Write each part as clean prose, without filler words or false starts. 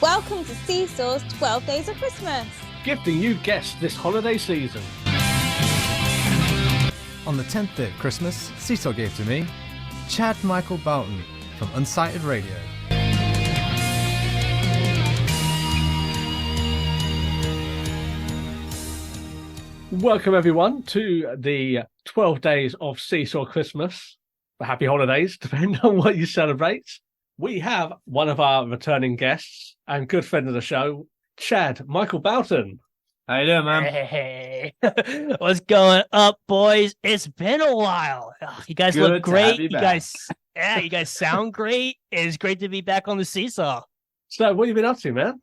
Welcome to Seesaw's 12 Days of Christmas. Gifting you guests this holiday season. On the 10th day of Christmas, Seesaw gave to me Chad Michael Bouton from Unsyted Radio. Welcome everyone to the 12 days of Seesaw Christmas. Happy holidays, depending on what you celebrate. We have one of our returning guests and good friend of the show, Chad Michael Bouton. How you doing, man? Hey, what's going up, boys? It's been a while. You guys look great. You guys sound great. It's great to be back on the Seesaw. So, what have you been up to, man?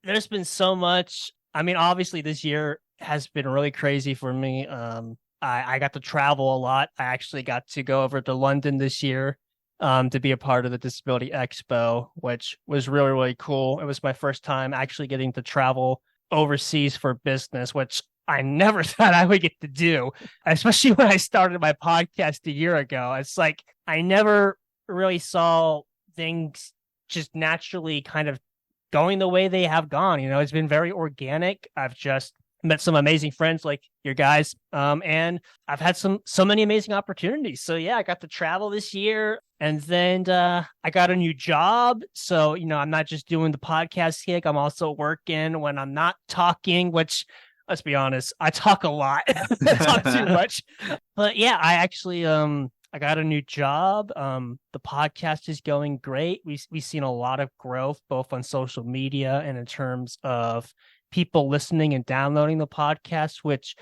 There's been so much. I mean, obviously, this year has been really crazy for me. I got to travel a lot. I actually got to go over to London this year to be a part of the Disability Expo, which was really, really cool. It was my first time actually getting to travel overseas for business, which I never thought I would get to do, especially when I started my podcast a year ago. It's like I never really saw things just naturally kind of going the way they have gone. You know, it's been very organic. I've just met some amazing friends like your guys, and I've had so many amazing opportunities. So yeah, I got to travel this year, and then I got a new job. So, you know, I'm not just doing the podcast gig, I'm also working when I'm not talking, which, let's be honest, I talk a lot. I talk too much. But yeah, I actually I got a new job. The podcast is going great. We've seen a lot of growth both on social media and in terms of people listening and downloading the podcast, which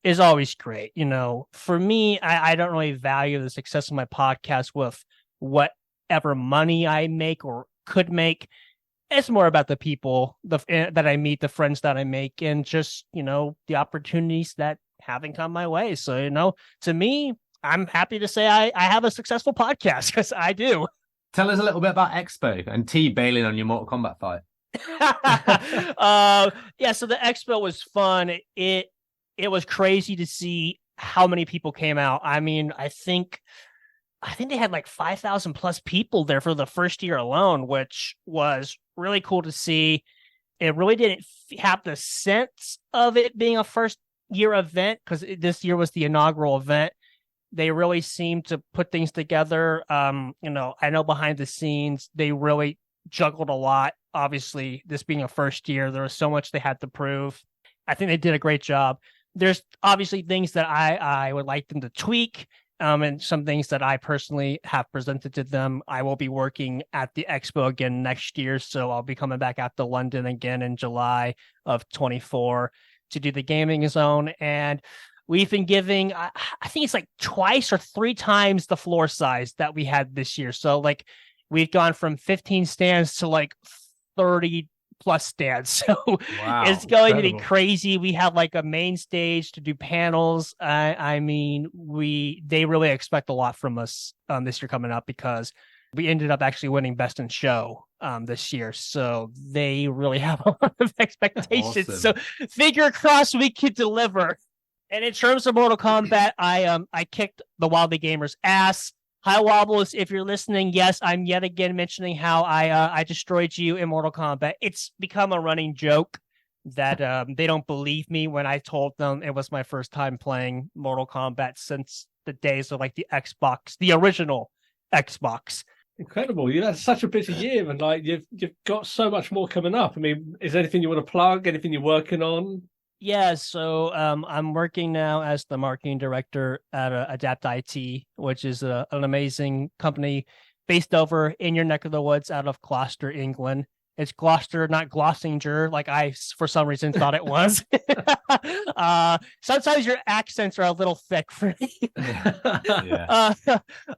is always great. You know, for me, I don't really value the success of my podcast with whatever money I make or could make. It's more about the people that I meet, the friends that I make, and just, you know, the opportunities that haven't come my way. So, you know, to me, I'm happy to say I have a successful podcast, because I do. Tell us a little bit about Expo and T bailing on your Mortal Kombat fight. Yeah, so the Expo was fun. It was crazy to see how many people came out. I mean, I think they had like 5,000 plus people there for the first year alone, which was really cool to see. It really didn't have the sense of it being a first year event, because this year was the inaugural event. They really seemed to put things together. You know, I know behind the scenes, they really juggled a lot. Obviously, this being a first year, there was so much they had to prove. I think they did a great job. There's obviously things that I would like them to tweak, and some things that I personally have presented to them. I will be working at the Expo again next year, so I'll be coming back out to London again in July of 24 to do the gaming zone. And we've been giving, I think it's like twice or three times the floor size that we had this year. So like we've gone from 15 stands to like 30 plus stands. So wow, it's going incredible. To be crazy. We have like a main stage to do panels. I mean, they really expect a lot from us this year coming up, because we ended up actually winning Best in Show this year. So they really have a lot of expectations. Awesome. So figure crossed we could deliver. And in terms of Mortal Kombat, I kicked the Wildly Gamers' ass. Hi, Wobbles, if you're listening, yes, I'm yet again mentioning how I destroyed you in Mortal Kombat. It's become a running joke that they don't believe me when I told them it was my first time playing Mortal Kombat since the days of like the Xbox, the original Xbox. Incredible. You had such a busy year, and like you've got so much more coming up. I mean, is there anything you want to plug? Anything you're working on? Yeah, so I'm working now as the marketing director at Adapt IT, which is an amazing company based over in your neck of the woods out of Gloucester, England. It's Gloucester, not Glossinger, like I, for some reason, thought it was. Sometimes your accents are a little thick for me. Yeah.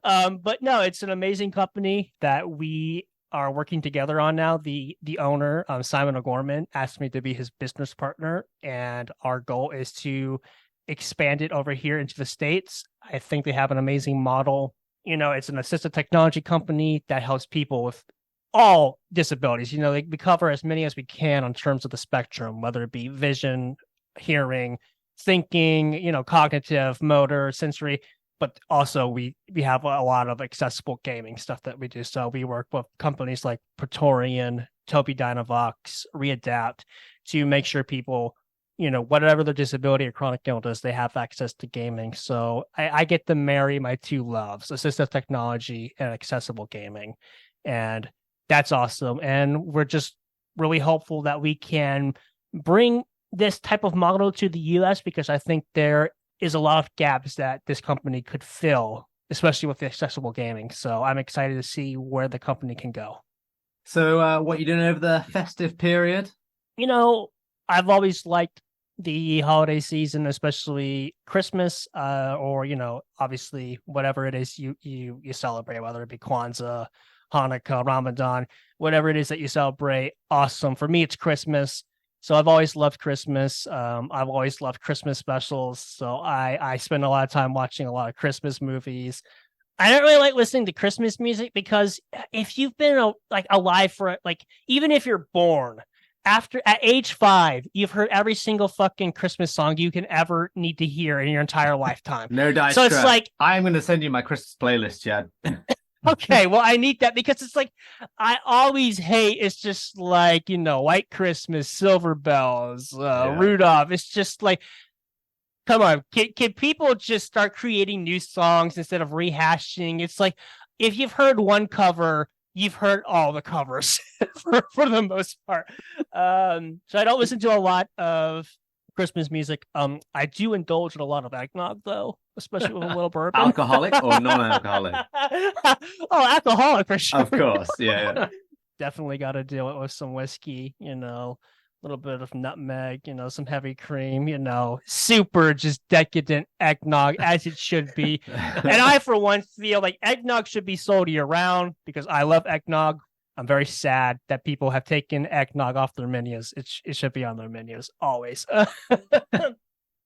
But no, it's an amazing company that we are working together on now. The owner, Simon O'Gorman, asked me to be his business partner, and our goal is to expand it over here into the States. I think they have an amazing model. You know, it's an assistive technology company that helps people with all disabilities. You know, we cover as many as we can in terms of the spectrum, whether it be vision, hearing, thinking, you know, cognitive, motor, sensory. But also we have a lot of accessible gaming stuff that we do. So we work with companies like Bouton Toby Dynavox readapt to make sure people, whatever their disability or chronic illness, they have access to gaming. So I get to marry my two loves, assistive technology and accessible gaming. And that's awesome. And we're just really hopeful that we can bring this type of model to the US, because I think there is a lot of gaps that this company could fill, especially with the accessible gaming. So I'm excited to see where the company can go. So what are you doing over the festive period? I've always liked the holiday season, especially Christmas, or obviously whatever it is you celebrate, whether it be Kwanzaa, Hanukkah, Ramadan, whatever it is that you celebrate. Awesome. For me, it's Christmas. So I've always loved Christmas. I've always loved Christmas specials. So I spend a lot of time watching a lot of Christmas movies. I don't really like listening to Christmas music, because if you've been alive for even if you're born at age 5, you've heard every single fucking Christmas song you can ever need to hear in your entire lifetime. No dice. So it's like, I'm going to send you my Christmas playlist, Chad. Okay, well, I need that, because it's like, I always hate, it's just like, White Christmas, Silver Bells, Rudolph. It's just like, come on, can people just start creating new songs instead of rehashing? It's like, if you've heard one cover, you've heard all the covers for the most part. So I don't listen to a lot of Christmas music. I do indulge in a lot of eggnog, though, especially with a little bourbon. Alcoholic or non-alcoholic? Oh, alcoholic for sure. Of course, yeah. Definitely got to do it with some whiskey, a little bit of nutmeg, some heavy cream, super just decadent eggnog, as it should be. And I, for one, feel like eggnog should be sold year-round, because I love eggnog. I'm very sad that people have taken eggnog off their menus. It should be on their menus always.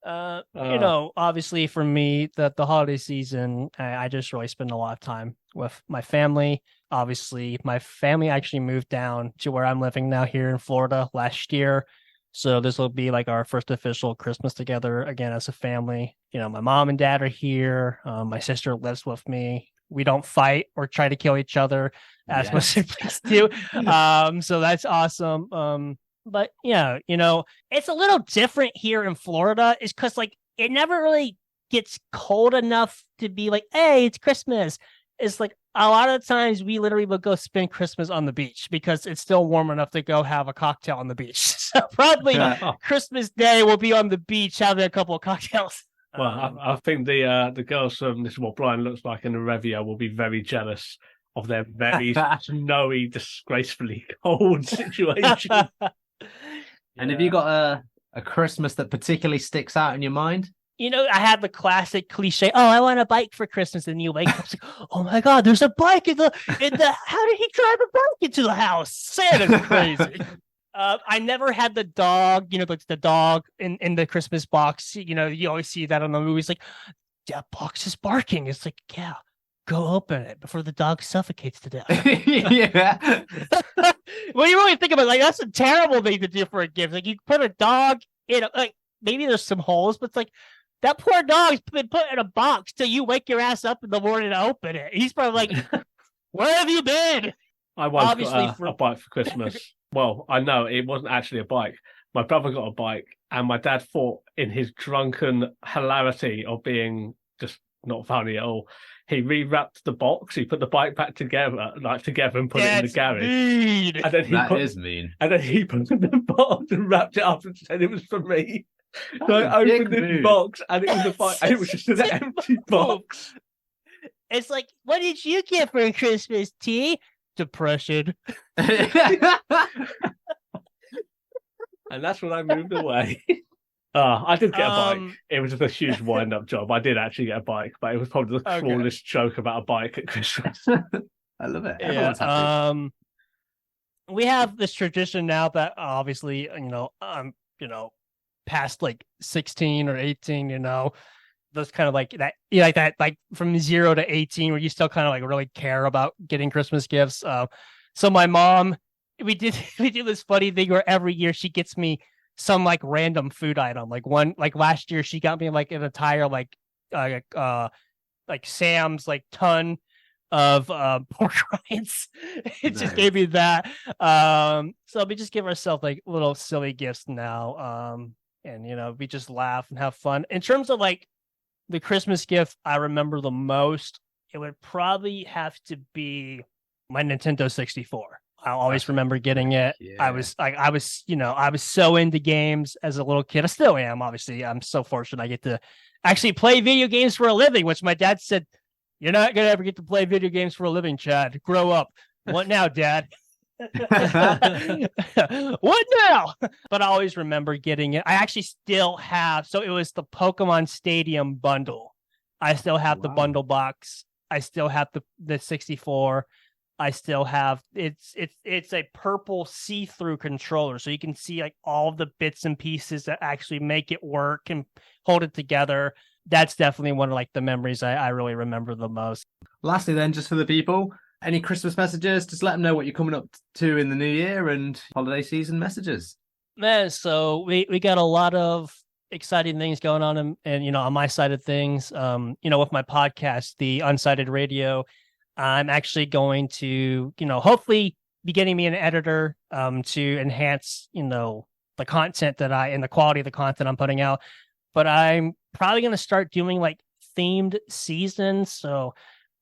Obviously for me, the holiday season, I just really spend a lot of time with my family. Obviously, my family actually moved down to where I'm living now here in Florida last year. So this will be like our first official Christmas together again as a family. My mom and dad are here. My sister lives with me. We don't fight or try to kill each other as most siblings do. So that's awesome. But yeah, it's a little different here in Florida, is because it never really gets cold enough to be like, hey, it's Christmas. It's like a lot of times we literally will go spend Christmas on the beach, because it's still warm enough to go have a cocktail on the beach. So probably Christmas Day we'll be on the beach having a couple of cocktails. Well, I think the girls from This Is What Brian Looks Like in the Revia will be very jealous of their very snowy, disgracefully cold situation. And have you got a Christmas that particularly sticks out in your mind? I had the classic cliche, oh, I want a bike for Christmas. And you wake up, it's like, oh my God, there's a bike in the, how did he drive a bike into the house? Santa's crazy. I never had the dog, the dog in the Christmas box. You always see that on the movies, like, that box is barking. It's like, yeah, go open it before the dog suffocates to death. Yeah. Well, you really think about it, that's a terrible thing to do for a gift. Like, you put a dog in maybe there's some holes, but it's like, that poor dog's been put in a box till you wake your ass up in the morning to open it. He's probably like, where have you been? I once got a bike for Christmas. Well, I know it wasn't actually a bike. My brother got a bike, and my dad thought, in his drunken hilarity of being just not funny at all, he rewrapped the box. He put the bike back together, and put it in the garage. Mean. And then Is mean. And then he put it in the box and wrapped it up and said it was for me. So I opened the box, and it was a bike, and it was just an empty box. It's like, what did you get for Christmas, T? Depression. And that's when I moved away. I did get a bike. It was just a huge wind-up job. I did actually get a bike, but it was probably the smallest joke about a bike at Christmas. I love it. Yeah. We have this tradition now that obviously, past like 16 or 18, those kind of like that, like from 0 to 18, where you still kind of like really care about getting Christmas gifts. So my mom, we do this funny thing where every year she gets me some like random food item. Like last year she got me like an entire like Sam's like ton of pork rinds. It just gave me that. So we just give ourselves like little silly gifts now. And we just laugh and have fun. In terms of like the Christmas gift I remember the most, it would probably have to be my Nintendo 64. I always remember getting it. Yeah. I was so into games as a little kid. I still am, obviously. I'm so fortunate I get to actually play video games for a living, which my dad said, "You're not going to ever get to play video games for a living, Chad. Grow up." "What now, Dad?" "What now?" But I always remember getting it. I actually still have, so it was the Pokemon Stadium bundle. I still have the bundle box. I still have the 64. I still have it's a purple see-through controller, so you can see like all the bits and pieces that actually make it work and hold it together. That's definitely one of like the memories I really remember the most. Lastly, then, just for the people, any Christmas messages? Just let them know what you're coming up to in the new year and holiday season messages. Man, so we got a lot of exciting things going on, and on my side of things, with my podcast, the Unsyted Radio. I'm actually going to, hopefully be getting me an editor to enhance, the content and the quality of the content I'm putting out. But I'm probably going to start doing like themed seasons. So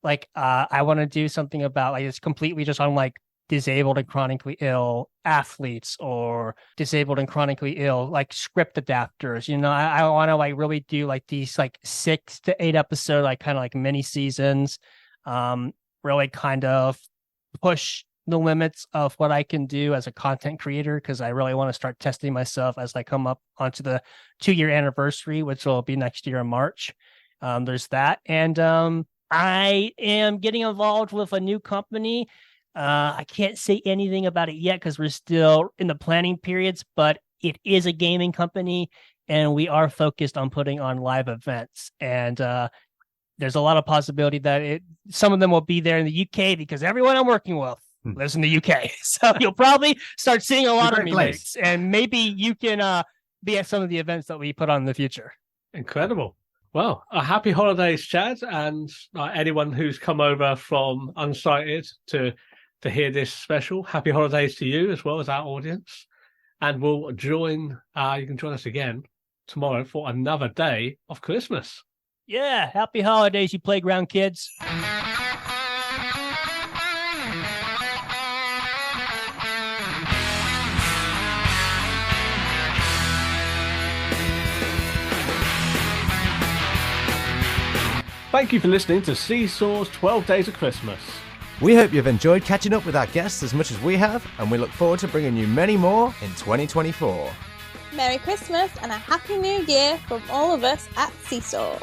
like I want to do something about like it's completely just on like disabled and chronically ill athletes or disabled and chronically ill like script adapters. I want to like really do like these like 6 to 8 episode like kind of like mini seasons. Really kind of push the limits of what I can do as a content creator, because I really want to start testing myself as I come up onto the 2-year anniversary, which will be next year in March. There's that. And I am getting involved with a new company. I can't say anything about it yet because we're still in the planning periods, but it is a gaming company and we are focused on putting on live events. And there's a lot of possibility that some of them will be there in the UK because everyone I'm working with lives in the UK. So you'll probably start seeing a lot of me mates, and maybe you can be at some of the events that we put on in the future. Incredible. Well, a happy holidays, Chad, and anyone who's come over from Unsyted to hear this special. Happy holidays to you as well as our audience. And we'll you can join us again tomorrow for another day of Christmas. Yeah, happy holidays, you playground kids. Thank you for listening to Seesaw's 12 Days of Christmas. We hope you've enjoyed catching up with our guests as much as we have, and we look forward to bringing you many more in 2024. Merry Christmas and a Happy New Year from all of us at Seesaw.